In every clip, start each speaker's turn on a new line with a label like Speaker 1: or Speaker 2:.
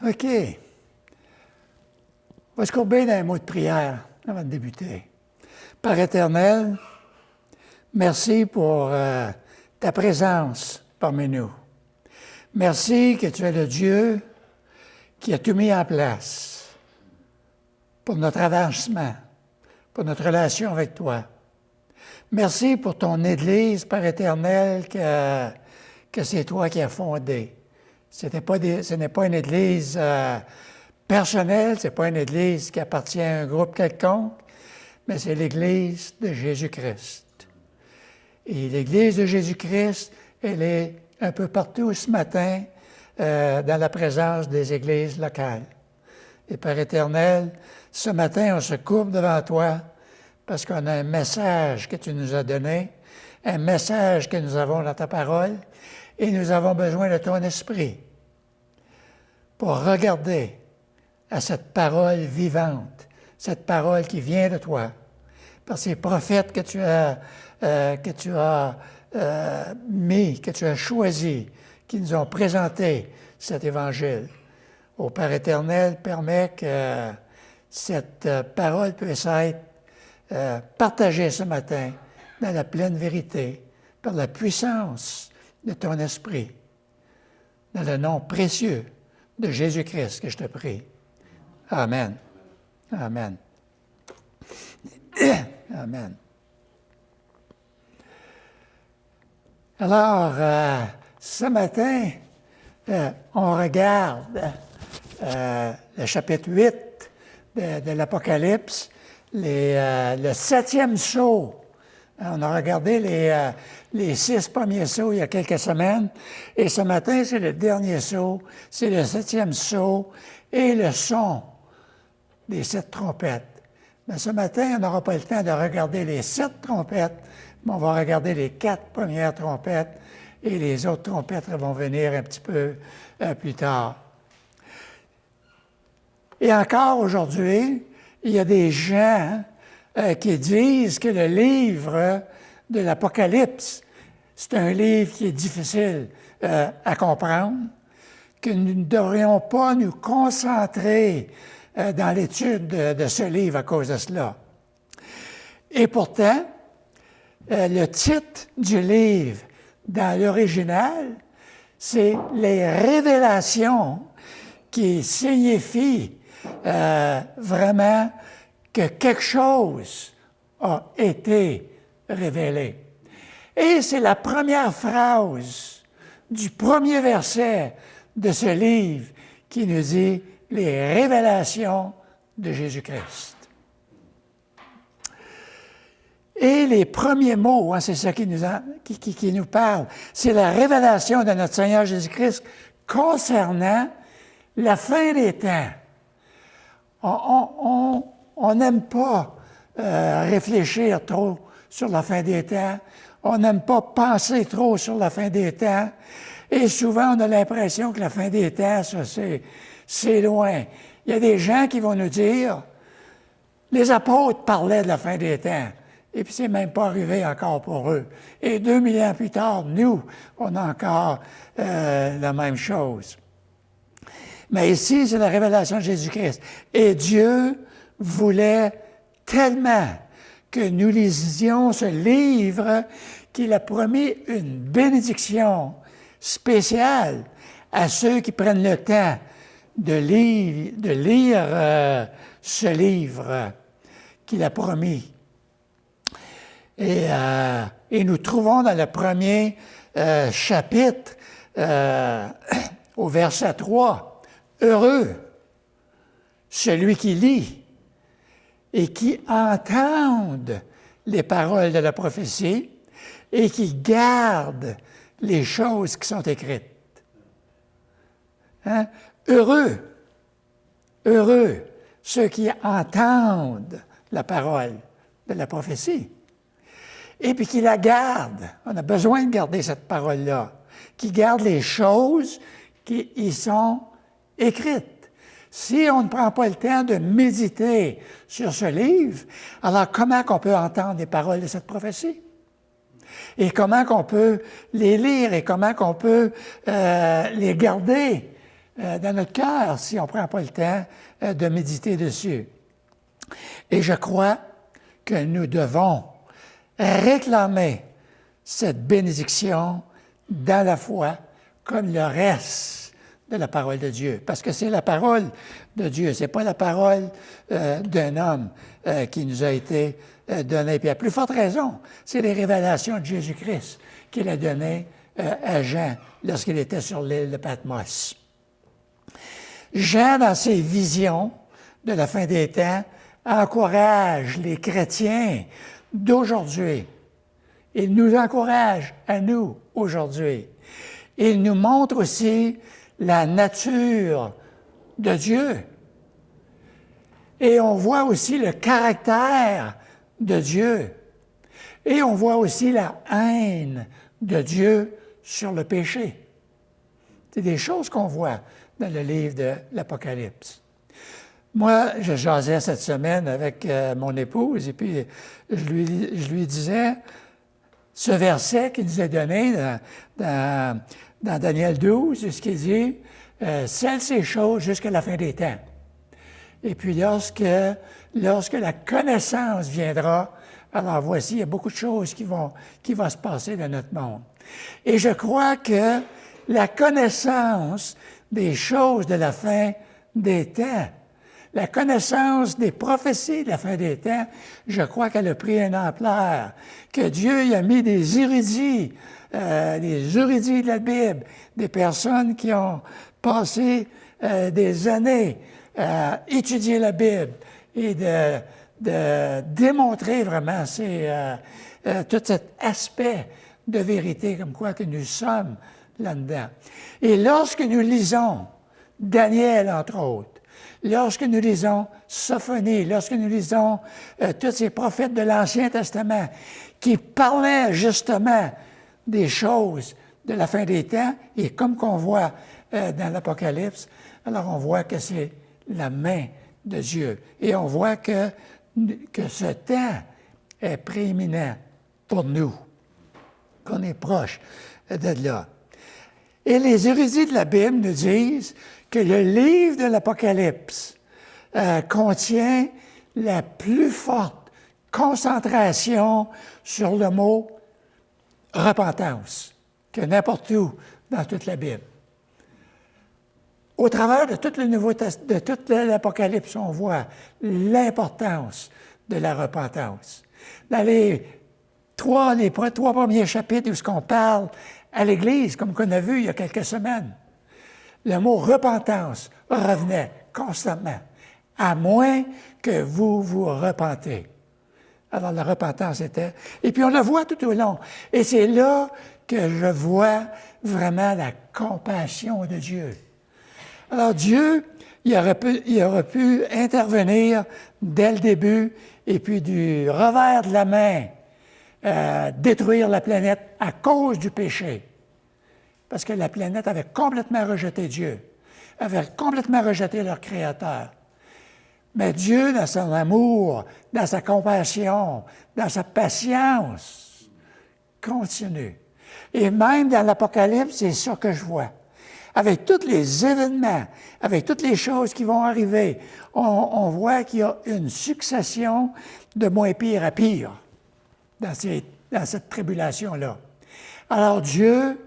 Speaker 1: OK. On va se courber dans un mot de prière avant de débuter. Père éternel, merci pour ta présence parmi nous. Merci que tu es le Dieu qui a tout mis en place pour notre avancement, pour notre relation avec toi. Merci pour ton Église, Père éternel, que c'est toi qui as fondée. Ce n'est pas une Église personnelle, ce n'est pas une Église qui appartient à un groupe quelconque, mais c'est l'Église de Jésus-Christ. Et l'Église de Jésus-Christ, elle est un peu partout ce matin dans la présence des églises locales. Et Père éternel, ce matin, on se courbe devant toi parce qu'on a un message que tu nous as donné, un message que nous avons dans ta parole, et nous avons besoin de ton esprit pour regarder à cette parole vivante, cette parole qui vient de toi, par ces prophètes que tu as mis, que tu as choisis, qui nous ont présenté cet évangile. Ô Père éternel, permets que cette parole puisse être partagée ce matin dans la pleine vérité, par la puissance de ton esprit, dans le nom précieux de Jésus-Christ que je te prie. Amen. Amen. Amen. Alors, ce matin, on regarde le chapitre 8 de l'Apocalypse, le 7e sceau. On a regardé les 6 premiers sceaux il y a quelques semaines, et ce matin, c'est le dernier sceau, c'est le 7e sceau, et le son des 7 trompettes. Mais ce matin, on n'aura pas le temps de regarder les 7 trompettes, mais on va regarder les 4 premières trompettes, et les autres trompettes vont venir un petit peu plus tard. Et encore aujourd'hui, il y a des gens qui disent que le livre de l'Apocalypse, c'est un livre qui est difficile à comprendre, que nous ne devrions pas nous concentrer dans l'étude de ce livre à cause de cela. Et pourtant, le titre du livre dans l'original, c'est « Les révélations » qui signifie vraiment que quelque chose a été révélé. Et c'est la première phrase du premier verset de ce livre qui nous dit « Les révélations de Jésus-Christ ». Et les premiers mots, c'est ça qui nous parle, c'est la révélation de notre Seigneur Jésus-Christ concernant la fin des temps. On n'aime pas réfléchir trop sur la fin des temps. On n'aime pas penser trop sur la fin des temps. Et souvent, on a l'impression que la fin des temps, ça, c'est loin. Il y a des gens qui vont nous dire, les apôtres parlaient de la fin des temps. Et puis, c'est même pas arrivé encore pour eux. Et 2000 ans plus tard, nous, on a encore la même chose. Mais ici, c'est la révélation de Jésus-Christ. Et Dieu voulait tellement que nous lisions ce livre qu'il a promis une bénédiction spéciale à ceux qui prennent le temps de lire ce livre qu'il a promis. Et nous trouvons dans le premier chapitre, au verset 3, « Heureux celui qui lit et qui entende les paroles de la prophétie et qui garde les choses qui sont écrites. » Hein? Heureux ceux qui entendent la parole de la prophétie et puis qui la gardent. On a besoin de garder cette parole-là, qui garde les choses qui y sont écrites. Si on ne prend pas le temps de méditer sur ce livre, alors comment qu'on peut entendre les paroles de cette prophétie? Et comment qu'on peut les lire et comment qu'on peut les garder dans notre cœur si on ne prend pas le temps de méditer dessus. Et je crois que nous devons réclamer cette bénédiction dans la foi comme le reste de la parole de Dieu. Parce que c'est la parole de Dieu, ce n'est pas la parole d'un homme qui nous a été donnée. Puis à plus forte raison, c'est les révélations de Jésus-Christ qu'il a données à Jean lorsqu'il était sur l'île de Patmos. Jean, dans ses visions de la fin des temps, encourage les chrétiens d'aujourd'hui. Il nous encourage à nous aujourd'hui. Il nous montre aussi la nature de Dieu. Et on voit aussi le caractère de Dieu. Et on voit aussi la haine de Dieu sur le péché. C'est des choses qu'on voit dans le livre de l'Apocalypse. Moi, je jasais cette semaine avec mon épouse et puis je lui disais ce verset qu'il nous est donné dans Daniel 12, ce qui dit « Scelle ces choses jusqu'à la fin des temps. » Et puis lorsque la connaissance viendra, alors voici, il y a beaucoup de choses qui vont se passer dans notre monde. Et je crois que la connaissance des choses de la fin des temps, la connaissance des prophéties de la fin des temps, je crois qu'elle a pris une ampleur, que Dieu y a mis des érudits de la Bible, des personnes qui ont passé des années à étudier la Bible et de démontrer vraiment tout cet aspect de vérité comme quoi que nous sommes là-dedans. Et lorsque nous lisons Daniel, entre autres, lorsque nous lisons Sophonie, lorsque nous lisons tous ces prophètes de l'Ancien Testament qui parlaient justement des choses de la fin des temps, et comme qu'on voit dans l'Apocalypse, alors on voit que c'est la main de Dieu. Et on voit que ce temps est prééminent pour nous, qu'on est proche de là. Et les érudits de la Bible nous disent que le livre de l'Apocalypse contient la plus forte concentration sur le mot repentance que n'importe où dans toute la Bible. Au travers de tout le de toute l'Apocalypse, on voit l'importance de la repentance. Dans les trois premiers chapitres où on parle à l'Église, comme qu'on a vu il y a quelques semaines, le mot repentance revenait constamment, à moins que vous vous repentez. Alors la repentance était... Et puis on le voit tout au long. Et c'est là que je vois vraiment la compassion de Dieu. Alors Dieu, il aurait pu intervenir dès le début et puis du revers de la main détruire la planète à cause du péché. Parce que la planète avait complètement rejeté Dieu, avait complètement rejeté leur Créateur. Mais Dieu, dans son amour, dans sa compassion, dans sa patience, continue. Et même dans l'Apocalypse, c'est ça que je vois. Avec tous les événements, avec toutes les choses qui vont arriver, on voit qu'il y a une succession de moins pire à pire dans cette tribulation-là. Alors Dieu,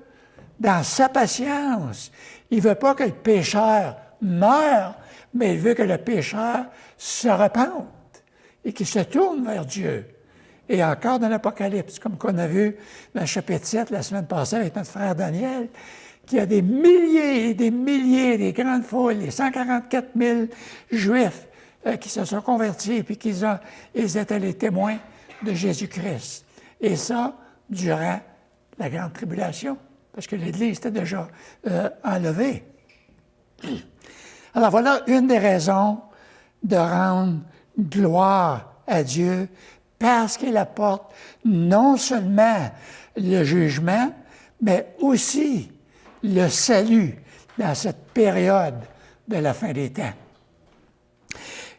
Speaker 1: dans sa patience, il ne veut pas que le pécheur meure, mais il veut que le pécheur se repente et qu'il se tourne vers Dieu. Et encore dans l'Apocalypse, comme qu'on a vu dans le chapitre 7 la semaine passée avec notre frère Daniel, qu'il y a des milliers et des milliers, des grandes foules, les 144 000 Juifs qui se sont convertis et puis ils étaient les témoins de Jésus-Christ. Et ça, durant la grande tribulation, parce que l'Église était déjà enlevée. Alors voilà une des raisons de rendre gloire à Dieu, parce qu'il apporte non seulement le jugement, mais aussi le salut dans cette période de la fin des temps.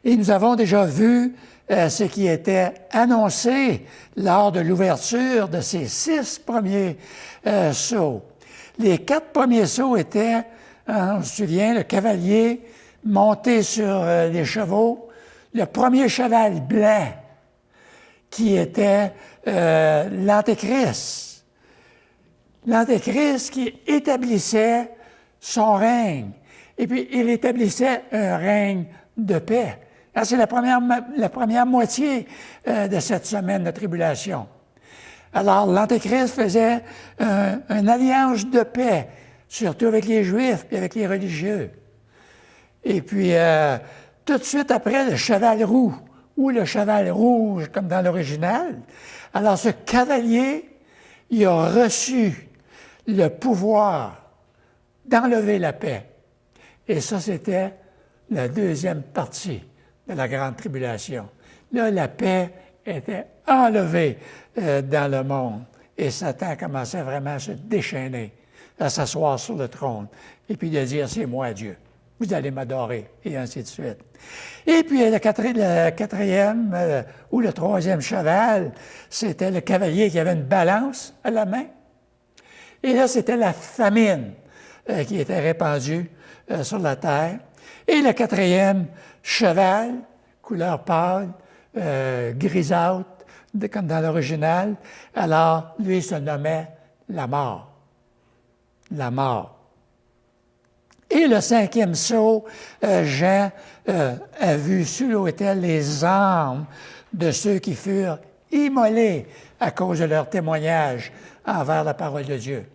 Speaker 1: Et nous avons déjà vu ce qui était annoncé lors de l'ouverture de ces 6 premiers sceaux. Les 4 premiers sceaux étaient on se souvient, le cavalier monté sur les chevaux, le premier cheval blanc qui était l'Antéchrist. L'Antéchrist qui établissait son règne. Et puis, il établissait un règne de paix. C'est la première moitié de cette semaine de tribulation. Alors, l'Antéchrist faisait une alliance de paix, surtout avec les Juifs et avec les religieux. Et puis, tout de suite après, le cheval roux, ou le cheval rouge, comme dans l'original. Alors, ce cavalier, il a reçu le pouvoir d'enlever la paix. Et ça, c'était la deuxième partie de la grande tribulation. Là, la paix était enlevée dans le monde. Et Satan commençait vraiment à se déchaîner, à s'asseoir sur le trône, et puis de dire, c'est moi Dieu, vous allez m'adorer, et ainsi de suite. Et puis le quatrième ou le troisième cheval, c'était le cavalier qui avait une balance à la main. Et là, c'était la famine qui était répandue sur la terre. Et le quatrième cheval, couleur pâle, grisâtre, comme dans l'original, alors lui il se nommait la mort. La mort. Et le cinquième sceau, Jean a vu sur l'autel les âmes de ceux qui furent immolés à cause de leur témoignage envers la parole de Dieu.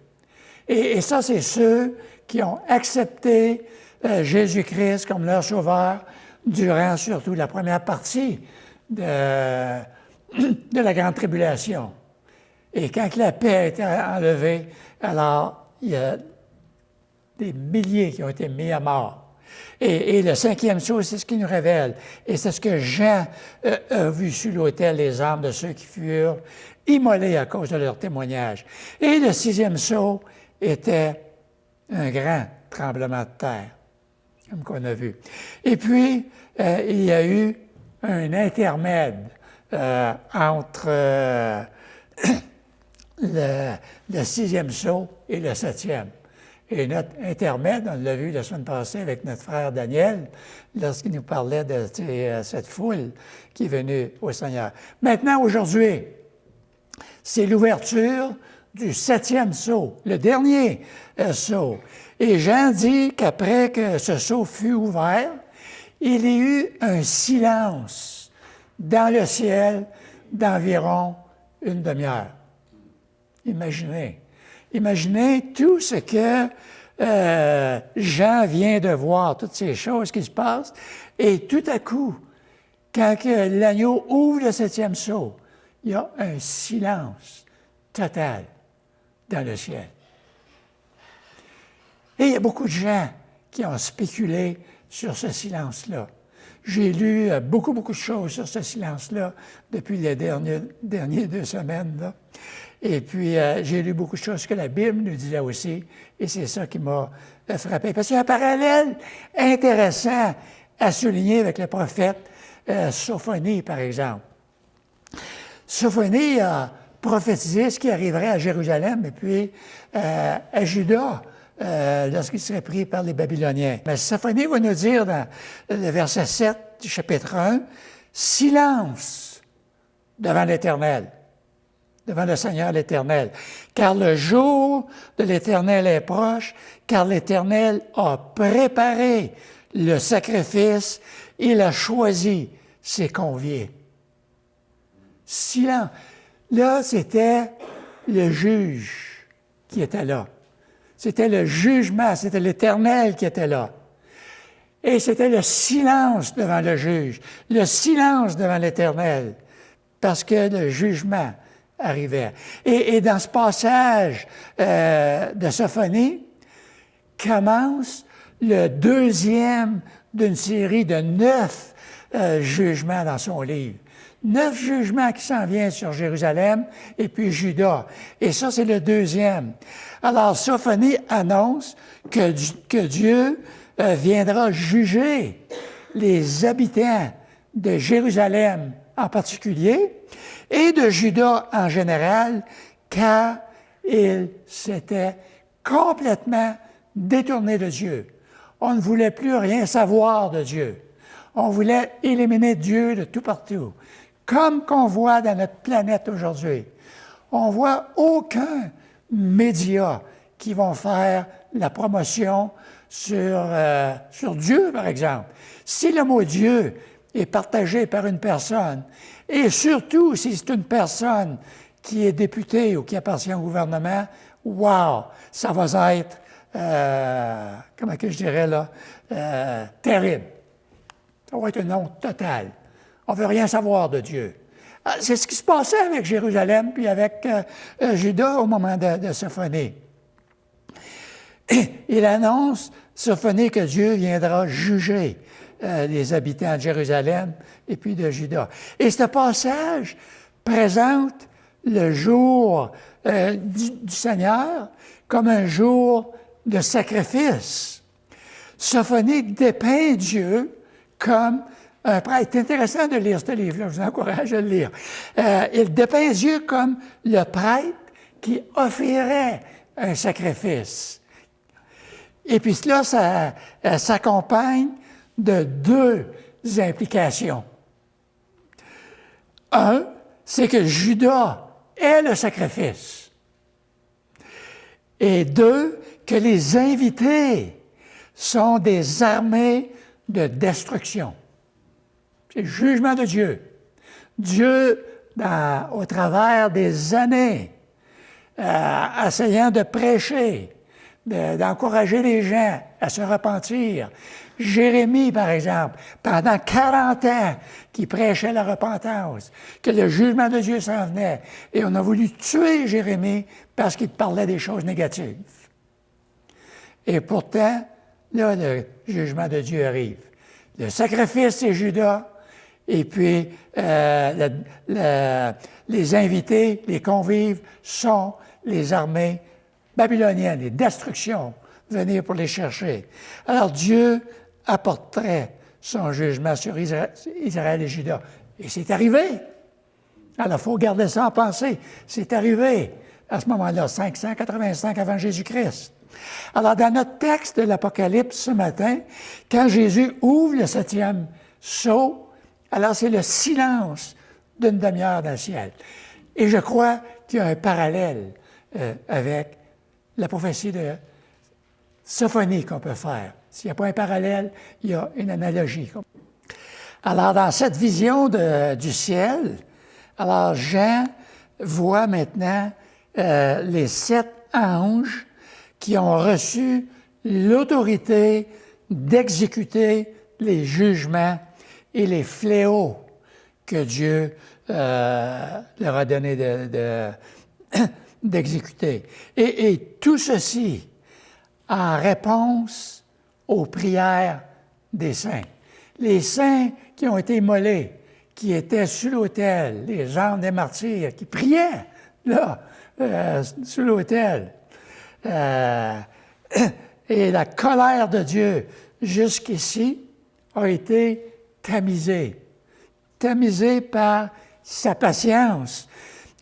Speaker 1: Et ça, c'est ceux qui ont accepté Jésus-Christ comme leur sauveur durant surtout la première partie de la grande tribulation. Et quand la paix a été enlevée, alors il y a des milliers qui ont été mis à mort. Et le cinquième sceau, c'est ce qu'il nous révèle. Et c'est ce que Jean a vu sur l'autel, les âmes de ceux qui furent immolés à cause de leur témoignage. Et le sixième sceau était un grand tremblement de terre, comme qu'on a vu. Et puis, il y a eu un intermède entre le sixième sceau et le septième. Et notre intermède, on l'a vu la semaine passée avec notre frère Daniel, lorsqu'il nous parlait de cette foule qui est venue au Seigneur. Maintenant, aujourd'hui, c'est l'ouverture du septième sceau, le dernier sceau. Et Jean dit qu'après que ce sceau fut ouvert, il y eut un silence dans le ciel d'environ une demi-heure. Imaginez tout ce que Jean vient de voir, toutes ces choses qui se passent, et tout à coup, quand l'agneau ouvre le septième sceau, il y a un silence total dans le ciel. Et il y a beaucoup de gens qui ont spéculé sur ce silence-là. J'ai lu beaucoup de choses sur ce silence-là depuis les dernières 2 semaines, là. Et puis, j'ai lu beaucoup de choses que la Bible nous disait aussi, et c'est ça qui m'a frappé. Parce qu'il y a un parallèle intéressant à souligner avec le prophète Sophonie, par exemple. Sophonie a prophétisé ce qui arriverait à Jérusalem et puis à Juda lorsqu'il serait pris par les Babyloniens. Mais Sophonie va nous dire dans le verset 7 du chapitre 1, « Silence devant l'Éternel ». Devant le Seigneur l'Éternel. Car le jour de l'Éternel est proche, car l'Éternel a préparé le sacrifice, il a choisi ses conviés. Silence. Là, c'était le juge qui était là. C'était le jugement, c'était l'Éternel qui était là. Et c'était le silence devant le juge, le silence devant l'Éternel, parce que le jugement arrivait. Et dans ce passage de Sophonie commence le deuxième d'une série de 9 jugements dans son livre. 9 jugements qui s'en viennent sur Jérusalem et puis Juda. Et ça, c'est le deuxième. Alors, Sophonie annonce que Dieu viendra juger les habitants de Jérusalem en particulier, et de Juda en général, car ils s'étaient complètement détournés de Dieu. On ne voulait plus rien savoir de Dieu. On voulait éliminer Dieu de tout partout. Comme qu'on voit dans notre planète aujourd'hui. On voit aucun média qui vont faire la promotion sur Dieu, par exemple. Si le mot Dieu est partagé par une personne, et surtout si c'est une personne qui est députée ou qui appartient au gouvernement, wow, ça va être, comment que je dirais là, terrible. Ça va être une honte totale. On ne veut rien savoir de Dieu. C'est ce qui se passait avec Jérusalem puis avec Juda au moment de Sophonie. Il annonce, Sophonie, que Dieu viendra juger les habitants de Jérusalem et puis de Juda. Et ce passage présente le jour du Seigneur comme un jour de sacrifice. Sophonie dépeint Dieu comme un prêtre. C'est intéressant de lire ce livre-là, je vous encourage à le lire. Il dépeint Dieu comme le prêtre qui offrirait un sacrifice. Et puis cela, ça s'accompagne de deux implications. Un, c'est que Judas est le sacrifice. Et deux, que les invités sont des armées de destruction. C'est le jugement de Dieu. Dieu, au travers des années, essayant de prêcher, d'encourager les gens à se repentir. Jérémie, par exemple, pendant 40 ans, qui prêchait la repentance, que le jugement de Dieu s'en venait. Et on a voulu tuer Jérémie parce qu'il parlait des choses négatives. Et pourtant, là, le jugement de Dieu arrive. Le sacrifice, c'est Judas. Et puis, les invités, les convives, sont les armées babyloniennes, les destructions, venir pour les chercher. Alors, Dieu apporterait son jugement sur Israël et Juda. Et c'est arrivé. Alors, il faut garder ça en pensée. C'est arrivé à ce moment-là, 585 avant Jésus-Christ. Alors, dans notre texte de l'Apocalypse ce matin, quand Jésus ouvre le 7e sceau, alors c'est le silence d'une demi-heure dans le ciel. Et je crois qu'il y a un parallèle avec la prophétie de Sophonie qu'on peut faire. S'il n'y a pas un parallèle, il y a une analogie. Alors, dans cette vision du ciel, alors Jean voit maintenant les 7 anges qui ont reçu l'autorité d'exécuter les jugements et les fléaux que Dieu leur a donné d'exécuter. Et tout ceci en réponse aux prières des saints. Les saints qui ont été immolés, qui étaient sur l'autel, les anges des martyrs, qui priaient là, sur l'autel. Et la colère de Dieu jusqu'ici a été tamisée par sa patience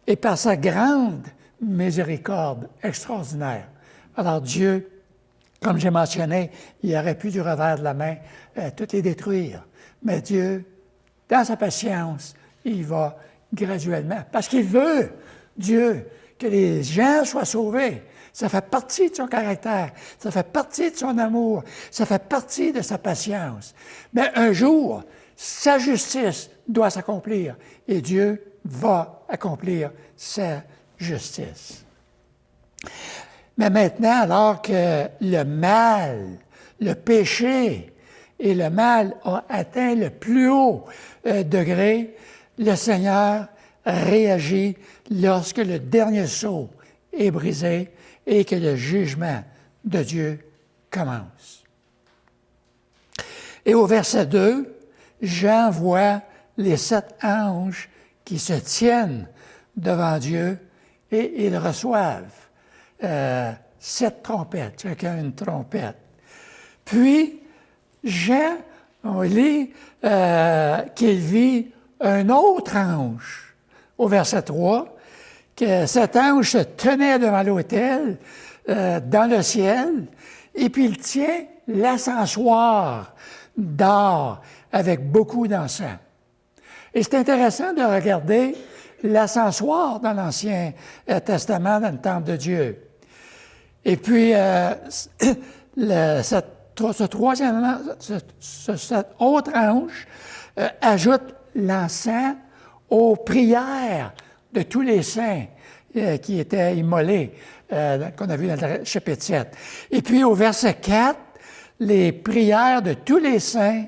Speaker 1: et par sa grande miséricorde extraordinaire. Alors Dieu, comme j'ai mentionné, il aurait pu du revers de la main toutes les détruire. Mais Dieu, dans sa patience, il va graduellement, parce qu'il veut, Dieu, que les gens soient sauvés. Ça fait partie de son caractère, ça fait partie de son amour, ça fait partie de sa patience. Mais un jour, sa justice doit s'accomplir et Dieu va accomplir sa justice. Mais maintenant, alors que le mal, le péché et le mal ont atteint le plus haut degré, le Seigneur réagit lorsque le dernier sceau est brisé et que le jugement de Dieu commence. Et au verset 2, Jean voit les 7 anges qui se tiennent devant Dieu et ils reçoivent 7 trompettes, chacun une trompette. Puis, Jean, on lit qu'il vit un autre ange, au verset 3, que cet ange se tenait devant l'autel dans le ciel Et puis il tient l'ascensoir d'or avec beaucoup d'encens. Et c'est intéressant de regarder l'ascensoir dans l'Ancien Testament, dans le temple de Dieu. Et puis, cette autre ange ajoute l'encens aux prières de tous les saints qui étaient immolés, qu'on a vu dans le chapitre 7. Et puis, au verset 4, les prières de tous les saints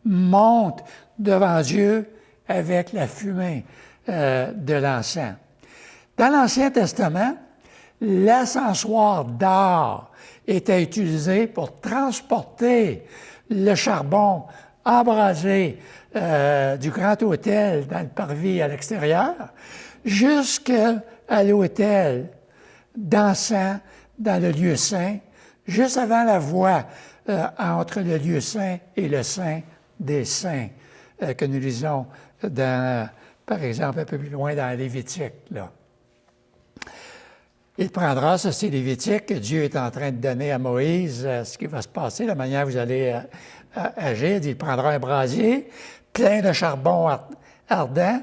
Speaker 1: montent devant Dieu avec la fumée de l'encens. Dans l'Ancien Testament, l'ascensoir d'or était utilisé pour transporter le charbon embrasé du grand autel dans le parvis à l'extérieur jusqu'à l'autel d'encens dans le lieu saint, juste avant la voie entre le lieu saint et le saint des saints que nous lisons dans, par exemple, un peu plus loin dans Lévitique, là. Il prendra, ça c'est Lévitique, que Dieu est en train de donner à Moïse ce qui va se passer, la manière dont vous allez agir. Il prendra un brasier plein de charbon ardent,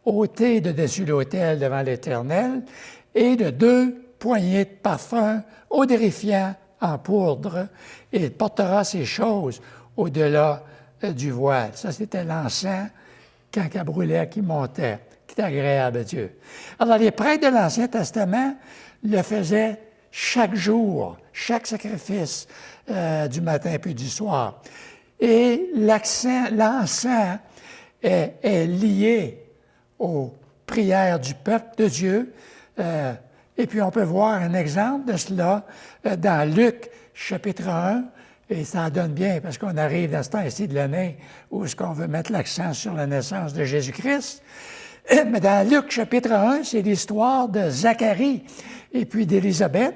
Speaker 1: ôté de dessus l'autel devant l'Éternel, et de 2 poignées de parfum odorifiant en poudre, et il portera ces choses au-delà du voile. Ça, c'était l'encens quand il brûlait, qui montait, qui était agréable à Dieu. Alors, les prêtres de l'Ancien Testament le faisaient chaque jour, chaque sacrifice du matin puis du soir. Et l'encens est lié aux prières du peuple de Dieu. Et puis, on peut voir un exemple de cela dans Luc, chapitre 1, et ça donne bien, parce qu'on arrive dans ce temps-ci de l'année où est-ce qu'on veut mettre l'accent sur la naissance de Jésus-Christ. Mais dans Luc, chapitre 1, c'est l'histoire de Zacharie et puis d'Élisabeth.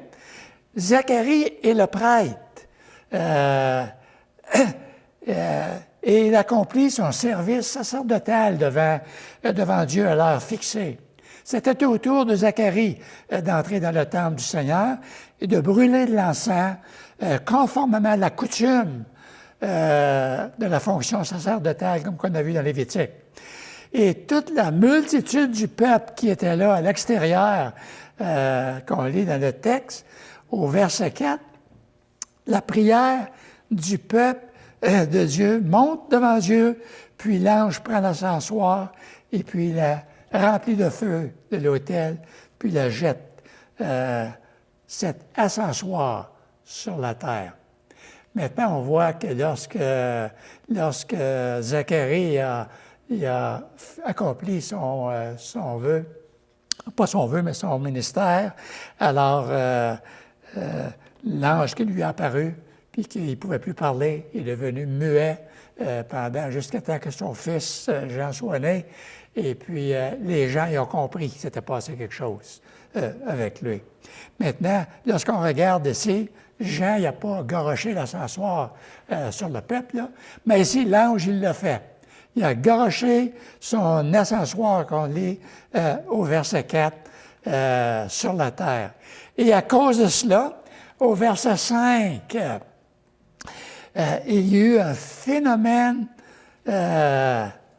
Speaker 1: Zacharie est le prêtre. Et il accomplit son service sacerdotal devant Dieu à l'heure fixée. C'était au tour de Zacharie d'entrer dans le temple du Seigneur et de brûler de l'encens conformément à la coutume de la fonction sacerdotale, comme qu'on a vu dans Lévitique. Et toute la multitude du peuple qui était là à l'extérieur, qu'on lit dans le texte, au verset 4, la prière du peuple de Dieu monte devant Dieu, puis l'ange prend l'ascensoir et puis la remplit de feu de l'autel, puis la jette, cet ascensoir sur la terre. Maintenant, on voit que lorsque Zacharie il a accompli son vœu, pas son vœu, mais son ministère, alors l'ange qui lui est apparu, puis qu'il ne pouvait plus parler, il est devenu muet jusqu'à temps que son fils Jean soit né. Et puis, les gens ils ont compris qu'il s'était passé quelque chose avec lui. Maintenant, lorsqu'on regarde ici, Jean n'a pas garoché l'ascensoir sur le peuple, là, mais ici, l'ange, il l'a fait. Il a garoché son ascensoir qu'on lit au verset 4 sur la terre. Et à cause de cela, au verset 5, il y a eu un phénomène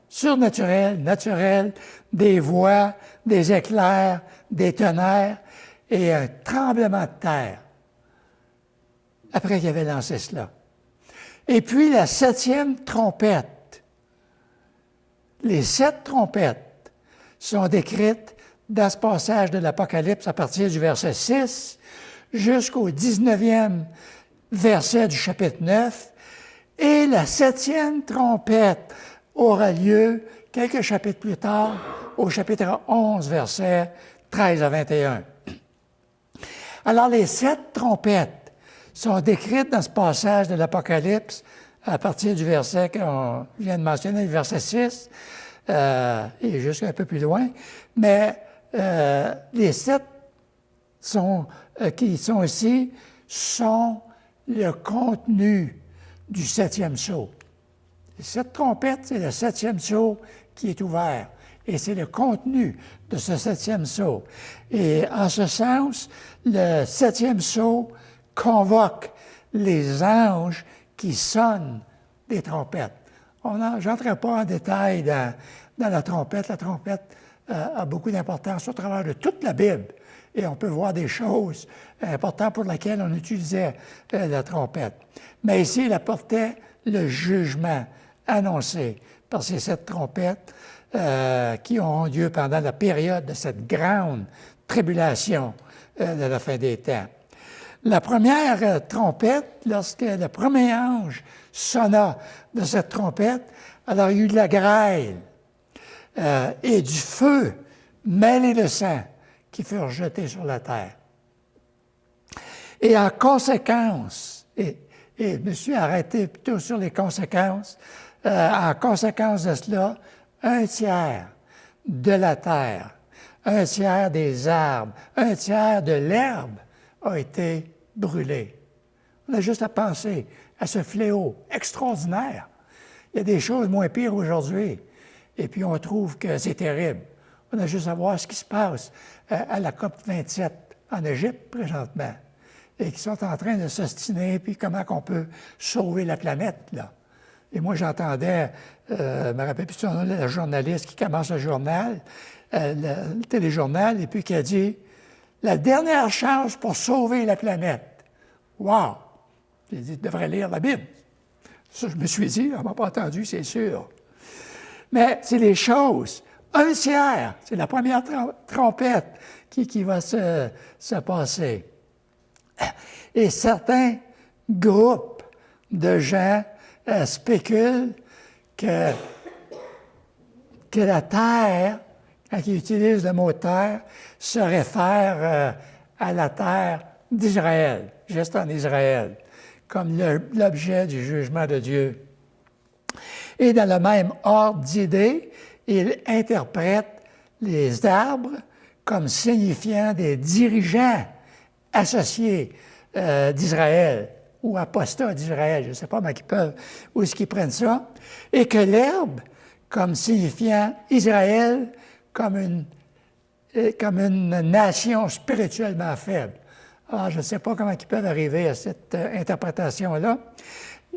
Speaker 1: surnaturel, naturel, des voix, des éclairs, des tonnerres et un tremblement de terre après qu'il avait lancé cela. Et puis la 7e trompette. Les 7 trompettes sont décrites dans ce passage de l'Apocalypse à partir du verset 6 jusqu'au 19e verset du chapitre 9. Et la 7e trompette aura lieu quelques chapitres plus tard, au chapitre 11, versets 13 à 21. Alors, les 7 trompettes sont décrites dans ce passage de l'Apocalypse à partir du verset qu'on vient de mentionner, le verset 6, et jusqu'un peu plus loin. Mais les 7 qui sont ici sont le contenu du 7e sceau. Les 7 trompettes, c'est le 7e sceau qui est ouvert. Et c'est le contenu de ce 7e sceau. Et en ce sens, le 7e sceau convoque les anges qui sonnent des trompettes. Je n'entrerai pas en détail dans la trompette. La trompette a beaucoup d'importance au travers de toute la Bible. Et on peut voir des choses importantes pour lesquelles on utilisait la trompette. Mais ici, il apportait le jugement annoncé par ces 7 trompettes qui auront lieu pendant la période de cette grande tribulation de la fin des temps. La première trompette, lorsque le premier ange sonna de cette trompette, alors il y a eu de la grêle et du feu mêlé de sang qui furent jetés sur la terre. Et en conséquence, et je me suis arrêté plutôt sur les conséquences, en conséquence de cela, 1/3 de la terre, 1/3 des arbres, 1/3 de l'herbe a été brûlé. On a juste à penser à ce fléau extraordinaire. Il y a des choses moins pires aujourd'hui, et puis on trouve que c'est terrible. On a juste à voir ce qui se passe à la COP 27 en Égypte présentement, et qui sont en train de s'ostiner, puis comment on peut sauver la planète, là. Et moi, j'entendais, je me rappelle plus son nom, la journaliste qui commence le journal, le téléjournal, et puis qui a dit « La dernière chance pour sauver la planète. » Wow! J'ai dit, tu devrais lire la Bible. Ça, je me suis dit, on ne m'a pas entendu, c'est sûr. Mais c'est les choses. 1/3, c'est la première trompette qui va se passer. Et certains groupes de gens spéculent que la terre, quand ils utilisent le mot terre, se réfère à la terre d'Israël, juste en Israël, comme l'objet du jugement de Dieu. Et dans le même ordre d'idées, il interprète les arbres comme signifiant des dirigeants associés d'Israël ou apostats d'Israël, je ne sais pas où est-ce qu'ils prennent ça, et que l'herbe comme signifiant Israël comme une nation spirituellement faible. Alors, je ne sais pas comment ils peuvent arriver à cette interprétation-là,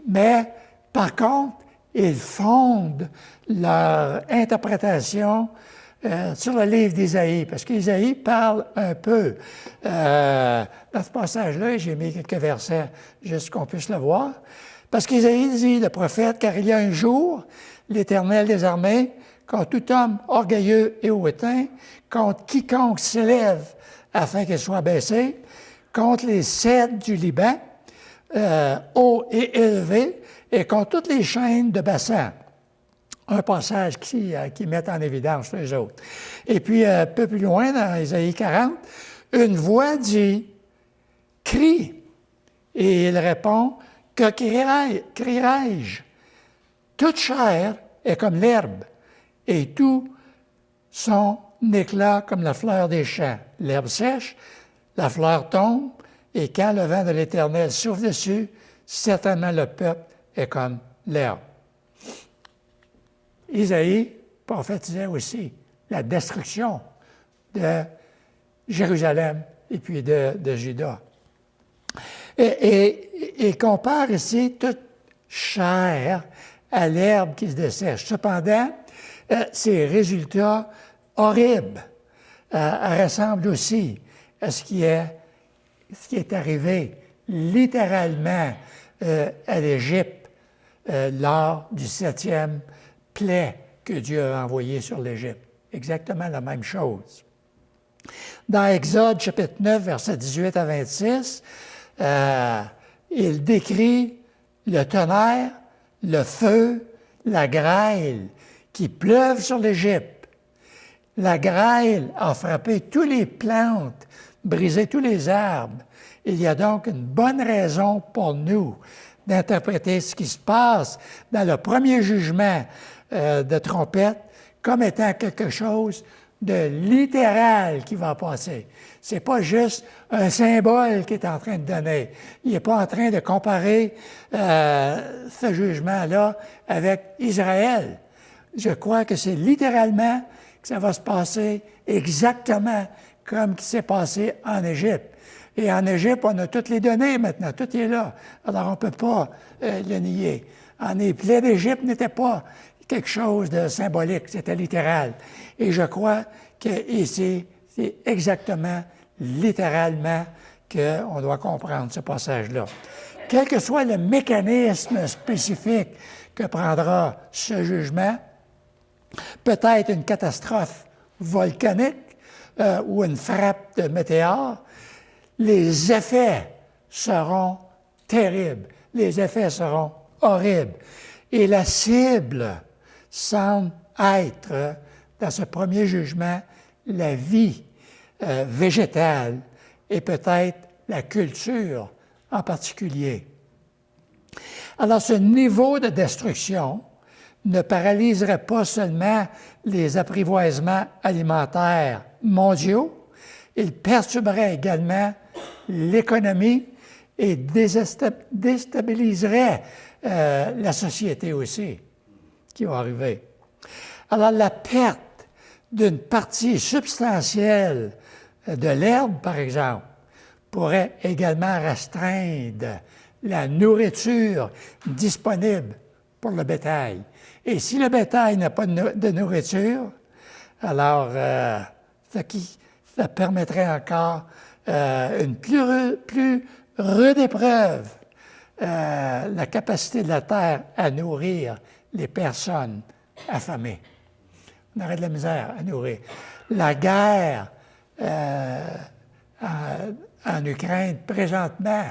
Speaker 1: mais par contre, ils fondent leur interprétation sur le livre d'Isaïe, parce qu'Isaïe parle un peu dans ce passage-là, et j'ai mis quelques versets juste qu'on puisse le voir, parce qu'Isaïe dit, le prophète, « Car il y a un jour, l'Éternel des armées, contre tout homme orgueilleux et hautain, contre quiconque s'élève afin qu'il soit baissé, contre les cèdres du Liban, hauts et élevés, et contre toutes les chaînes de Bassan. » Un passage qui met en évidence les autres. Et puis, un peu plus loin, dans Isaïe 40, une voix dit « Crie ». Et il répond « Que crierai-je? Toute chair est comme l'herbe, et tout son éclat comme la fleur des champs. L'herbe sèche, la fleur tombe, et quand le vent de l'Éternel souffle dessus, certainement le peuple est comme l'herbe. » Isaïe prophétisait aussi la destruction de Jérusalem et puis de Juda. Et compare ici toute chair à l'herbe qui se dessèche. Cependant, ces résultats horribles ressemblent aussi à ce qui est arrivé littéralement à l'Égypte lors du 7e plaie que Dieu a envoyée sur l'Égypte. Exactement la même chose. Dans Exode, chapitre 9, versets 18 à 26, il décrit le tonnerre, le feu, la grêle qui pleuvent sur l'Égypte. La grêle a frappé toutes les plantes, brisé tous les arbres. Il y a donc une bonne raison pour nous d'interpréter ce qui se passe dans le premier jugement de trompette comme étant quelque chose de littéral qui va passer. Ce n'est pas juste un symbole qu'il est en train de donner. Il n'est pas en train de comparer ce jugement-là avec Israël. Je crois que c'est littéralement que ça va se passer exactement comme qui s'est passé en Égypte. Et en Égypte, on a toutes les données maintenant, tout est là. Alors, on ne peut pas le nier. Les plaies d'Égypte n'étaient pas quelque chose de symbolique, c'était littéral. Et je crois qu'ici, c'est exactement, littéralement, qu'on doit comprendre ce passage-là. Quel que soit le mécanisme spécifique que prendra ce jugement, peut-être une catastrophe volcanique ou une frappe de météore, les effets seront terribles, les effets seront horribles. Et la cible semble être, dans ce premier jugement, la vie végétale et peut-être la culture en particulier. Alors, ce niveau de destruction ne paralyserait pas seulement les apprivoisements alimentaires mondiaux, il perturberait également l'économie et déstabiliserait la société aussi, qui va arriver. Alors, la perte d'une partie substantielle de l'herbe, par exemple, pourrait également restreindre la nourriture disponible pour le bétail. Et si le bétail n'a pas de nourriture, alors ça permettrait encore une plus rude épreuve, la capacité de la terre à nourrir les personnes affamées. On aurait de la misère à nourrir. La guerre en Ukraine, présentement,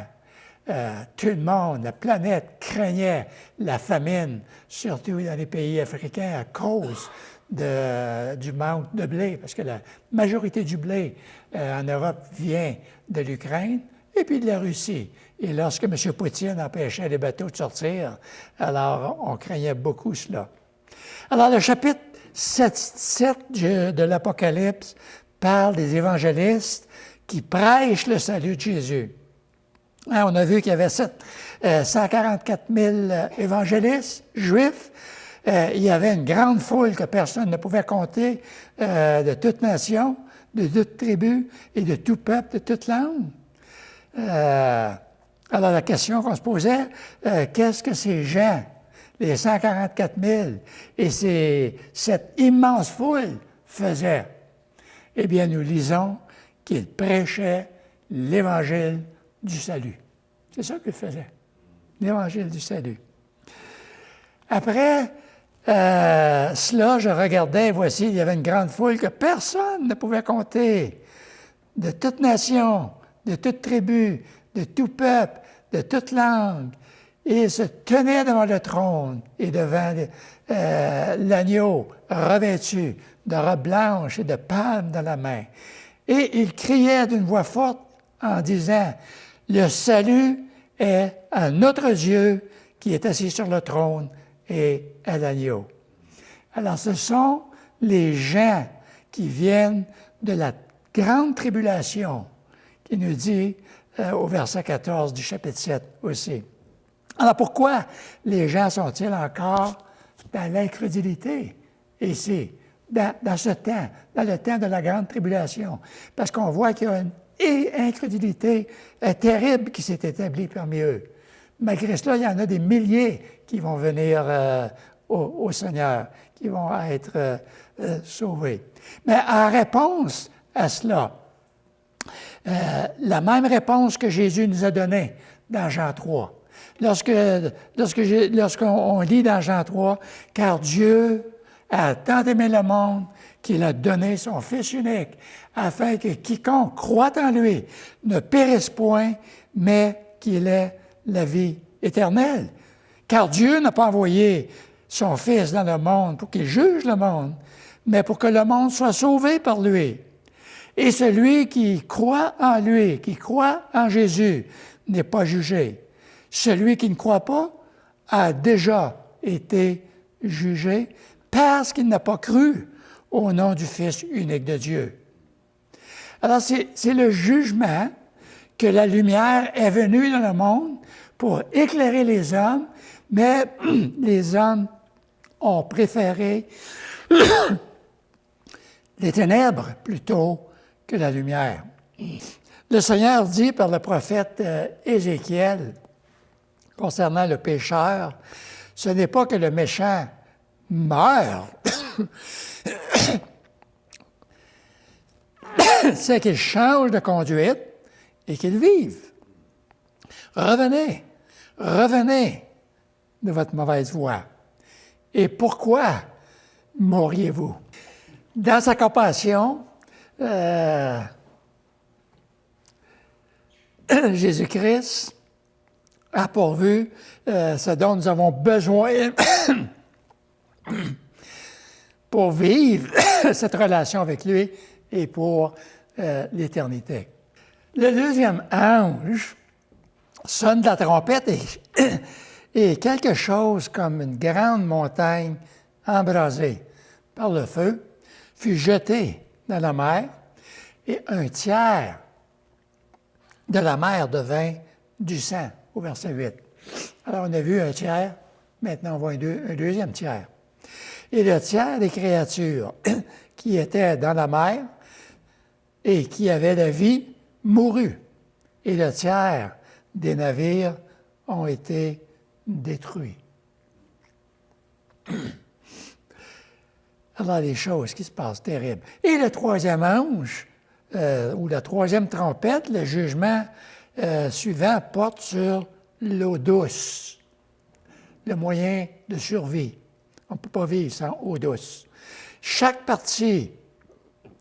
Speaker 1: tout le monde, la planète craignait la famine, surtout dans les pays africains, à cause du manque de blé, parce que la majorité du blé en Europe vient de l'Ukraine et puis de la Russie. Et lorsque M. Poutine empêchait les bateaux de sortir, alors on craignait beaucoup cela. Alors le chapitre 7 de l'Apocalypse parle des évangélistes qui prêchent le salut de Jésus. On a vu qu'il y avait 144 000 évangélistes juifs. Il y avait une grande foule que personne ne pouvait compter, de toute nation, de toute tribu et de tout peuple, de toute langue. Alors la question qu'on se posait, qu'est-ce que ces gens, les 144 000 et cette immense foule faisaient? Eh bien, nous lisons qu'ils prêchaient l'Évangile du salut. C'est ça qu'ils faisaient, l'Évangile du salut. Après cela, je regardais, voici, il y avait une grande foule que personne ne pouvait compter, de toute nation, de toute tribu, de tout peuple, de toute langue. Et ils se tenaient devant le trône et devant l'agneau revêtu de robes blanches et de palmes dans la main. Et ils criaient d'une voix forte en disant, « Le salut est à notre Dieu qui est assis sur le trône et à l'agneau. » Alors, ce sont les gens qui viennent de la grande tribulation, qui nous dit au verset 14 du chapitre 7 aussi. Alors, pourquoi les gens sont-ils encore dans l'incrédulité ici, dans ce temps, dans le temps de la grande tribulation? Parce qu'on voit qu'il y a une incrédulité terrible qui s'est établie parmi eux. Malgré cela, il y en a des milliers qui vont venir au Seigneur, qui vont être sauvés. Mais en réponse à cela, la même réponse que Jésus nous a donnée dans Jean 3. Lorsqu'on lit dans Jean 3, « Car Dieu a tant aimé le monde qu'il a donné son Fils unique, afin que quiconque croit en lui ne périsse point, mais qu'il ait la vie éternelle. Car Dieu n'a pas envoyé son Fils dans le monde pour qu'il juge le monde, mais pour que le monde soit sauvé par lui. Et celui qui croit en lui, qui croit en Jésus, n'est pas jugé. Celui qui ne croit pas a déjà été jugé parce qu'il n'a pas cru au nom du Fils unique de Dieu. » Alors, c'est le jugement que la lumière est venue dans le monde pour éclairer les hommes, mais les hommes ont préféré les ténèbres plutôt que la lumière. Le Seigneur dit par le prophète Ézéchiel, concernant le pécheur, ce n'est pas que le méchant meurt, c'est qu'il change de conduite et qu'il vive. Revenez, revenez de votre mauvaise voie. Et pourquoi mourriez-vous? Dans sa compassion, Jésus-Christ a pourvu ce dont nous avons besoin pour vivre cette relation avec lui et pour l'éternité. Le deuxième ange sonne de la trompette et quelque chose comme une grande montagne embrasée par le feu fut jeté dans la mer et un tiers de la mer devint du sang, au verset 8. Alors, on a vu un tiers, maintenant on voit un deuxième tiers. Et le tiers des créatures qui étaient dans la mer et qui avaient la vie mourut. Et le tiers des navires ont été détruits. Alors, les choses qui se passent terribles. Et le troisième ange, ou la troisième trompette, le jugement suivant porte sur l'eau douce, le moyen de survie. On ne peut pas vivre sans eau douce. Chaque partie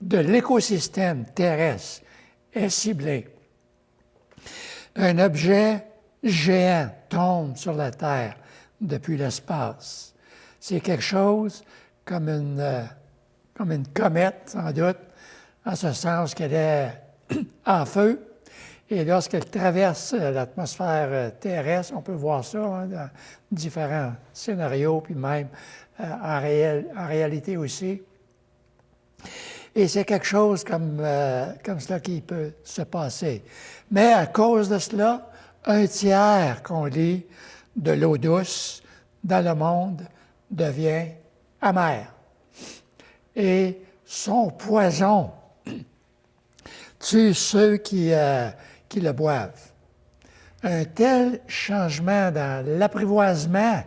Speaker 1: de l'écosystème terrestre est ciblée. Un objet géant tombe sur la Terre depuis l'espace. C'est quelque chose comme une comète, sans doute, en ce sens qu'elle est en feu. Et lorsqu'elle traverse l'atmosphère terrestre, on peut voir ça dans différents scénarios, puis même en réalité aussi. Et c'est quelque chose comme cela qui peut se passer. Mais à cause de cela, un tiers qu'on lit de l'eau douce dans le monde devient amer. Et son poison tue ceux qui le boivent. Un tel changement dans l'apprivoisement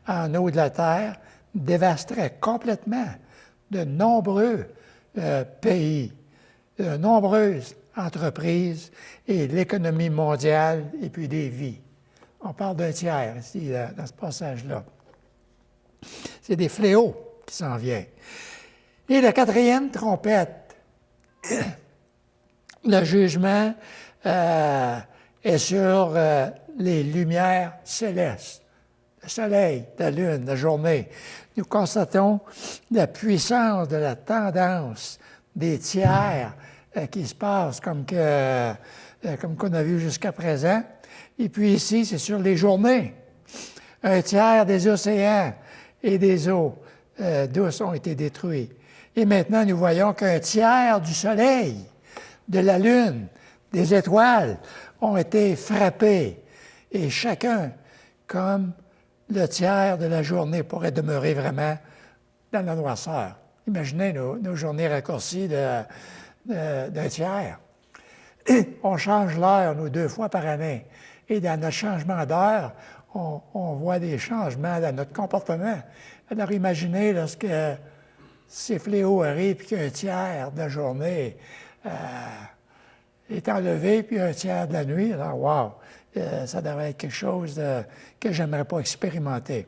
Speaker 1: en eau de la terre dévasterait complètement de nombreux pays, de nombreuses entreprises et l'économie mondiale et puis des vies. On parle d'un tiers ici, dans ce passage-là. C'est des fléaux qui s'en viennent. Et la quatrième trompette, le jugement est sur les lumières célestes, le soleil, la lune, la journée. Nous constatons la puissance de la tendance des tiers qui se passent comme qu'on a vu jusqu'à présent. Et puis ici, c'est sur les journées. Un tiers des océans et des eaux douces ont été détruits. Et maintenant, nous voyons qu'un tiers du soleil, de la lune, des étoiles ont été frappés. Et chacun, comme le tiers de la journée, pourrait demeurer vraiment dans la noirceur. Imaginez nos journées raccourcies d'un tiers. On change l'heure, nous, 2 fois par année. Et dans notre changement d'heure, on voit des changements dans notre comportement. Alors imaginez lorsque ces fléaux arrivent et qu'un tiers de la journée est enlevé, puis un tiers de la nuit. Alors, wow, ça devrait être quelque chose que je n'aimerais pas expérimenter.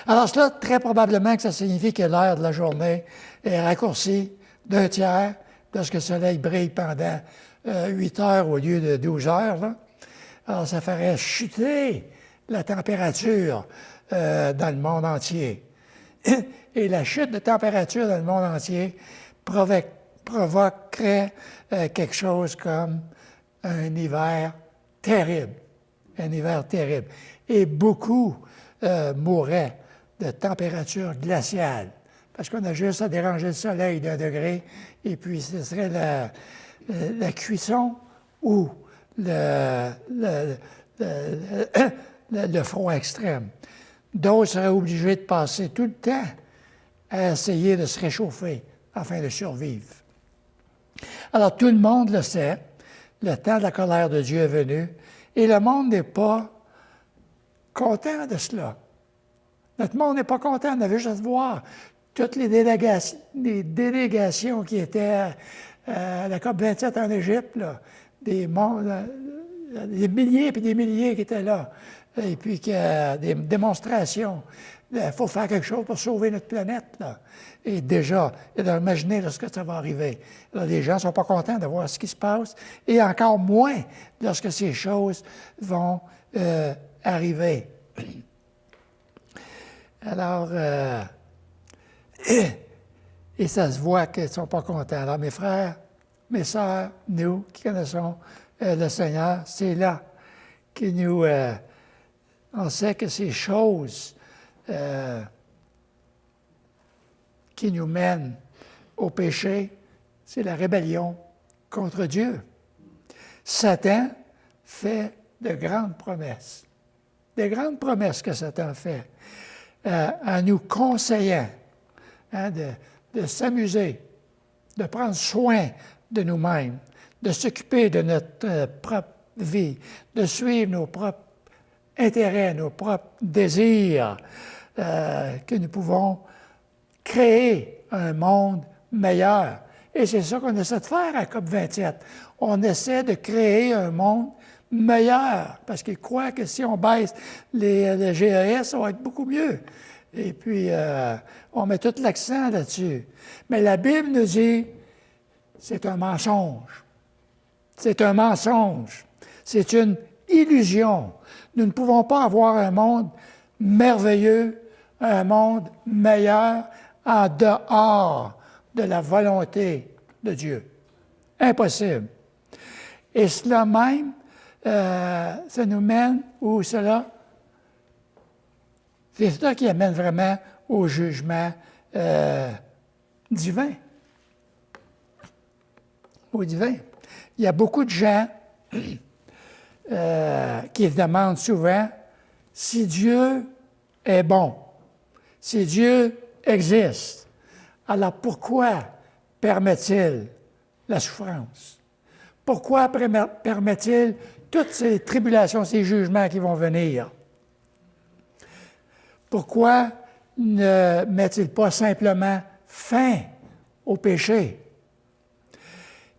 Speaker 1: Alors cela, très probablement que ça signifie que l'heure de la journée est raccourcie d'un tiers lorsque le soleil brille pendant 8 heures au lieu de 12 heures. Là. Alors ça ferait chuter la température dans le monde entier. Et la chute de température dans le monde entier provoquerait quelque chose comme un hiver terrible. Un hiver terrible. Et beaucoup mourraient de température glaciale. Parce qu'on a juste à déranger le soleil d'1 degré, et puis ce serait la cuisson ou le froid extrême. D'autres seraient obligés de passer tout le temps à essayer de se réchauffer afin de survivre. Alors, tout le monde le sait, le temps de la colère de Dieu est venu et le monde n'est pas content de cela. Notre monde n'est pas content. On avait juste voir toutes les délégations qui étaient à la COP27 en Égypte, là, des milliers et des milliers qui étaient là, et puis des démonstrations. Il faut faire quelque chose pour sauver notre planète. Là. Et déjà, d'imaginer lorsque ça va arriver. Là, les gens ne sont pas contents de voir ce qui se passe, et encore moins lorsque ces choses vont arriver. Alors, et ça se voit qu'ils ne sont pas contents. Alors, mes frères, mes sœurs, nous qui connaissons le Seigneur, c'est là que nous, on sait que ces choses qui nous mènent au péché, c'est la rébellion contre Dieu. Satan fait de grandes promesses. Des grandes promesses que Satan fait en nous conseillant de s'amuser, de prendre soin de nous-mêmes, de s'occuper de notre propre vie, de suivre nos propres intérêts, nos propres désirs, que nous pouvons créer un monde meilleur. Et c'est ça qu'on essaie de faire à COP27. On essaie de créer un monde meilleur, parce qu'ils croient que si on baisse les GES, ça va être beaucoup mieux. Et puis, on met tout l'accent là-dessus. Mais la Bible nous dit, c'est un mensonge. C'est un mensonge. C'est une illusion. Nous ne pouvons pas avoir un monde merveilleux, un monde meilleur en dehors de la volonté de Dieu. Impossible. Et cela même, ça nous mène où cela? C'est ça qui amène vraiment au jugement divin. Au divin. Il y a beaucoup de gens qui demandent souvent si Dieu est bon, si Dieu existe, alors pourquoi permet-il la souffrance? Pourquoi permet-il toutes ces tribulations, ces jugements qui vont venir? Pourquoi ne met-il pas simplement fin au péché?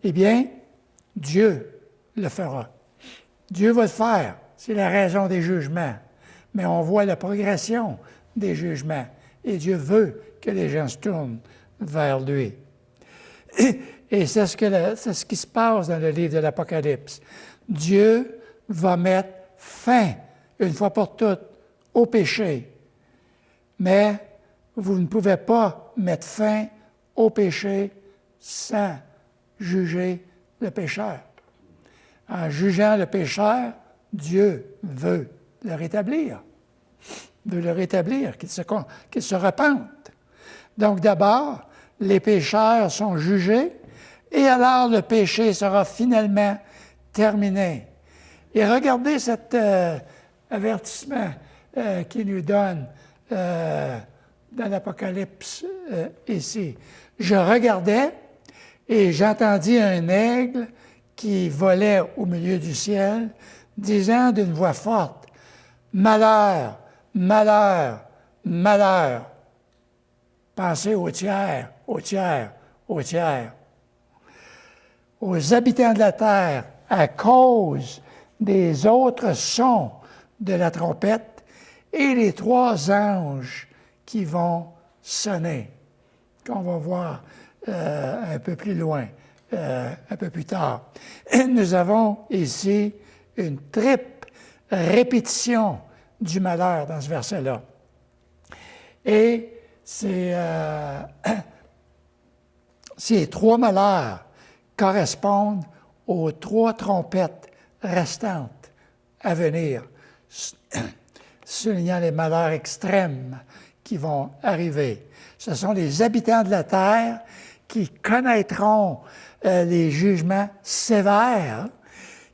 Speaker 1: Eh bien, Dieu le fera. Dieu va le faire. C'est la raison des jugements. Mais on voit la progression des jugements. Et Dieu veut que les gens se tournent vers lui. Et c'est ce qui se passe dans le livre de l'Apocalypse. Dieu va mettre fin, une fois pour toutes, au péché. Mais vous ne pouvez pas mettre fin au péché sans juger le pécheur. En jugeant le pécheur, Dieu veut le rétablir. Veut le rétablir, qu'il se repente. Donc d'abord, les pécheurs sont jugés, et alors le péché sera finalement terminé. Et regardez cet avertissement qu'il nous donne dans l'Apocalypse ici. Je regardais et j'entendis un aigle qui volait au milieu du ciel, disant d'une voix forte, « Malheur, malheur, malheur! » Pensez aux tiers, aux tiers, aux tiers. Aux habitants de la terre, à cause des autres sons de la trompette et les 3 anges qui vont sonner, qu'on va voir un peu plus loin, un peu plus tard. Et nous avons ici une triple répétition du malheur dans ce verset-là. Et ces 3 malheurs correspondent aux 3 trompettes restantes à venir, soulignant les malheurs extrêmes qui vont arriver. Ce sont les habitants de la terre qui connaîtront les jugements sévères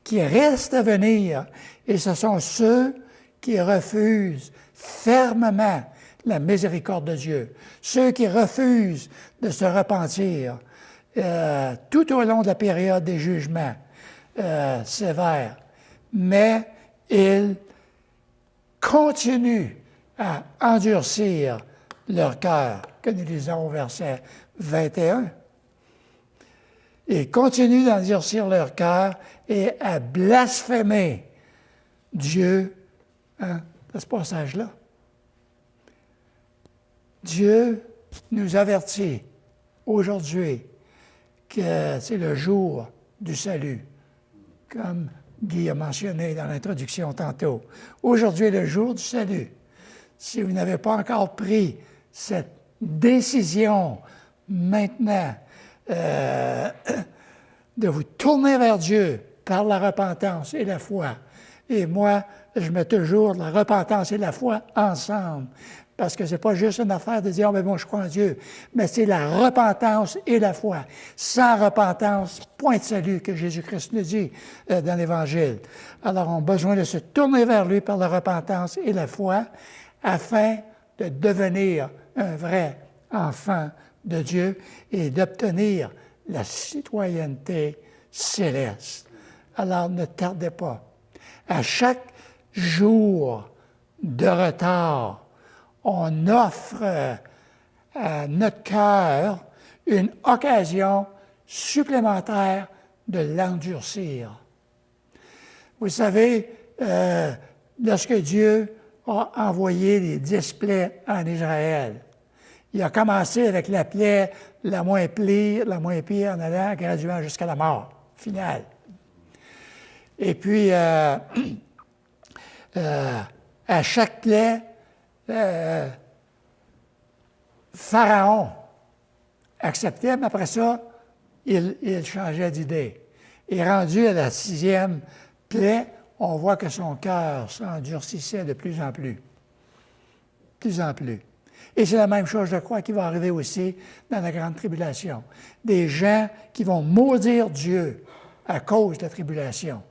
Speaker 1: qui restent à venir, et ce sont ceux qui refusent fermement la miséricorde de Dieu, ceux qui refusent de se repentir tout au long de la période des jugements, sévère, mais ils continuent à endurcir leur cœur, que nous lisons au verset 21. Ils continuent d'endurcir leur cœur et à blasphémer Dieu, dans ce passage-là. Dieu nous avertit aujourd'hui que c'est le jour du salut, comme Guy a mentionné dans l'introduction tantôt. Aujourd'hui est le jour du salut. Si vous n'avez pas encore pris cette décision maintenant de vous tourner vers Dieu par la repentance et la foi, et moi, je mets toujours la repentance et la foi ensemble. Parce que ce n'est pas juste une affaire de dire « Oh, mais bon, je crois en Dieu », mais c'est la repentance et la foi. Sans repentance, point de salut, que Jésus-Christ nous dit dans l'Évangile. Alors, on a besoin de se tourner vers lui par la repentance et la foi afin de devenir un vrai enfant de Dieu et d'obtenir la citoyenneté céleste. Alors, ne tardez pas. À chaque jour de retard, on offre à notre cœur une occasion supplémentaire de l'endurcir. Vous savez, lorsque Dieu a envoyé les 10 plaies en Israël, il a commencé avec la plaie la moins pire en allant graduellement jusqu'à la mort finale. Et puis, à chaque plaie, Pharaon acceptait, mais après ça, il changeait d'idée. Et rendu à la 6e plaie, on voit que son cœur s'endurcissait de plus en plus. De plus en plus. Et c'est la même chose, je crois, qui va arriver aussi dans la grande tribulation. Des gens qui vont maudire Dieu à cause de la tribulation.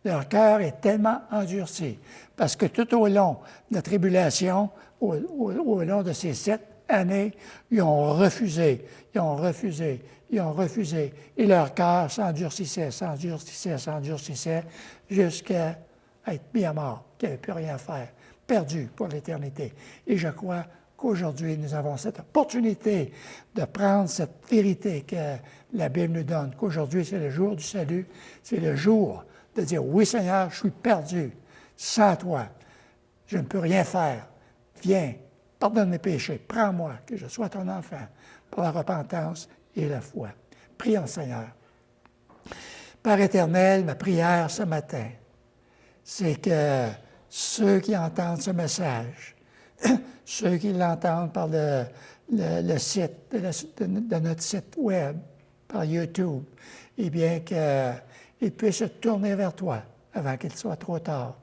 Speaker 1: Leur cœur est tellement endurci, parce que tout au long de la tribulation, au long de ces 7 années, ils ont refusé, et leur cœur s'endurcissait, jusqu'à être mis à mort, qu'ils n'avaient plus rien à faire, perdu pour l'éternité. Et je crois qu'aujourd'hui, nous avons cette opportunité de prendre cette vérité que la Bible nous donne, qu'aujourd'hui, c'est le jour du salut, c'est le jour de dire, oui Seigneur, je suis perdu, sans toi, je ne peux rien faire. Viens, pardonne mes péchés, prends-moi, que je sois ton enfant, par la repentance et la foi. Prions Seigneur. Père éternel, ma prière ce matin, c'est que ceux qui entendent ce message, ceux qui l'entendent par le site, de notre site web, par YouTube, eh bien qu'ils puissent se tourner vers toi avant qu'il soit trop tard.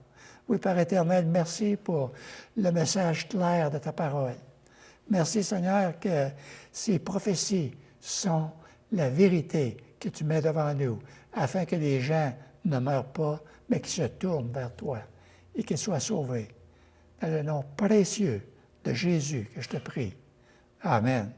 Speaker 1: Oui, Père éternel, merci pour le message clair de ta parole. Merci, Seigneur, que ces prophéties sont la vérité que tu mets devant nous, afin que les gens ne meurent pas, mais qu'ils se tournent vers toi et qu'ils soient sauvés. Dans le nom précieux de Jésus que je te prie. Amen.